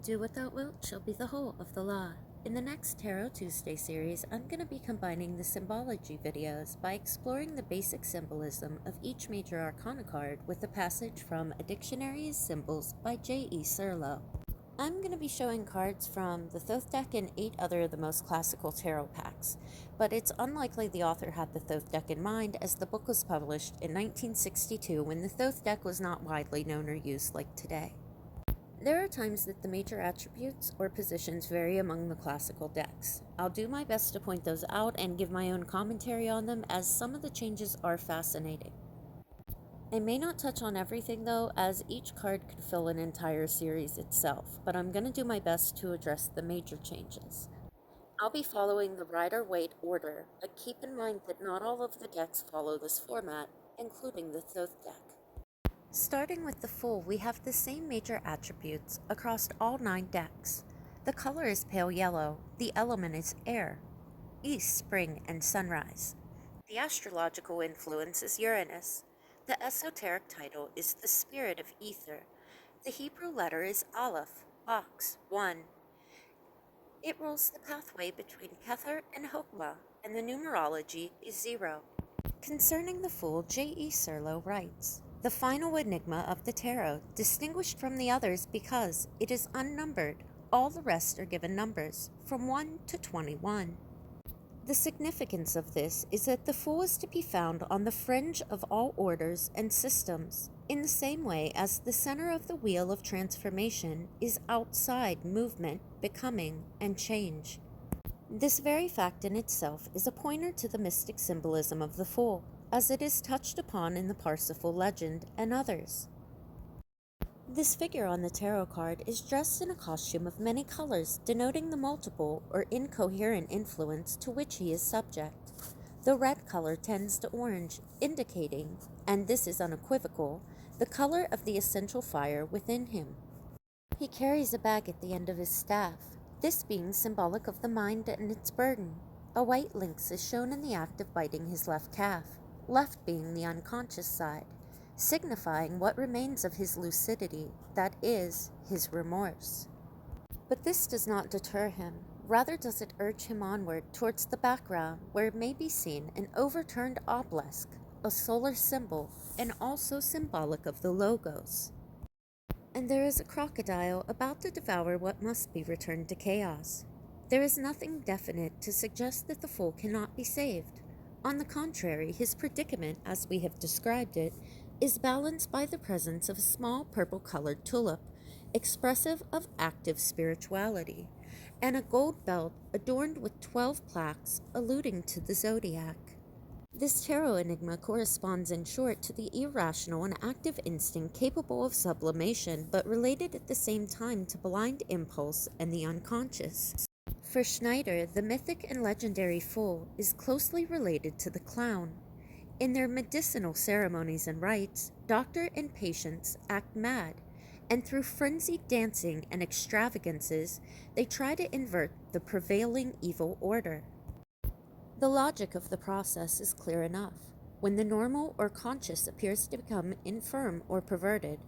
Do what thou wilt shall be the whole of the law. In the next Tarot Tuesday series, I'm going to be combining the symbology videos by exploring the basic symbolism of each major arcana card with a passage from A Dictionary of Symbols by J.E. Cirlot. I'm going to be showing cards from the Thoth deck and 8 other of the most classical tarot packs, but it's unlikely the author had the Thoth deck in mind, as the book was published in 1962 when the Thoth deck was not widely known or used like today. There are times that the major attributes or positions vary among the classical decks. I'll do my best to point those out and give my own commentary on them, as some of the changes are fascinating. I may not touch on everything though, as each card could fill an entire series itself, but I'm going to do my best to address the major changes. I'll be following the Rider-Waite order, but keep in mind that not all of the decks follow this format, including the Thoth deck. Starting with the Fool, we have the same major attributes across all 9 decks. The color is pale yellow, the element is air, east, spring, and sunrise. The astrological influence is Uranus. The esoteric title is the Spirit of Ether. The Hebrew letter is Aleph, Ox, 1. It rules the pathway between Kether and Hokmah, and the numerology is 0. Concerning the Fool, J.E. Cirlot writes, "The final enigma of the tarot, distinguished from the others because it is unnumbered. All the rest are given numbers, from 1 to 21. The significance of this is that the Fool is to be found on the fringe of all orders and systems, in the same way as the center of the wheel of transformation is outside movement, becoming, and change. This very fact in itself is a pointer to the mystic symbolism of the Fool, as it is touched upon in the Parsifal legend and others. This figure on the tarot card is dressed in a costume of many colors, denoting the multiple or incoherent influence to which he is subject. The red color tends to orange, indicating, and this is unequivocal, the color of the essential fire within him. He carries a bag at the end of his staff, this being symbolic of the mind and its burden. A white lynx is shown in the act of biting his left calf, left being the unconscious side, signifying what remains of his lucidity, that is, his remorse. But this does not deter him, rather does it urge him onward towards the background, where may be seen an overturned obelisk, a solar symbol, and also symbolic of the Logos. And there is a crocodile about to devour what must be returned to chaos. There is nothing definite to suggest that the Fool cannot be saved. On the contrary, his predicament, as we have described it, is balanced by the presence of a small purple-colored tulip, expressive of active spirituality, and a gold belt adorned with 12 plaques alluding to the zodiac. This tarot enigma corresponds in short to the irrational and active instinct capable of sublimation, but related at the same time to blind impulse and the unconscious. For Schneider, the mythic and legendary Fool is closely related to the clown. In their medicinal ceremonies and rites, doctor and patients act mad, and through frenzied dancing and extravagances, they try to invert the prevailing evil order. The logic of the process is clear enough. When the normal or conscious appears to become infirm or perverted,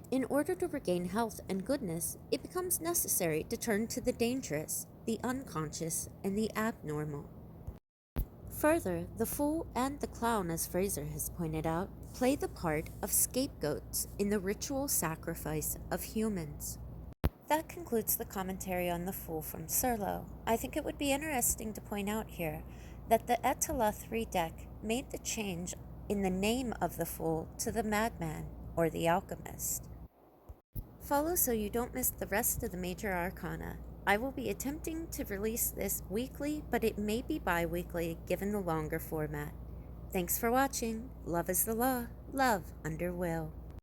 in order to regain health and goodness, it becomes necessary to turn to the dangerous, the unconscious, and the abnormal. Further, the Fool and the clown, as Fraser has pointed out, play the part of scapegoats in the ritual sacrifice of humans. That concludes the commentary on the Fool from Cirlot. I think it would be interesting to point out here that the Etala 3 deck made the change in the name of the Fool to the Madman, or the Alchemist. Follow so you don't miss the rest of the Major Arcana. I will be attempting to release this weekly, but it may be bi-weekly given the longer format. Thanks for watching. Love is the law. Love under will.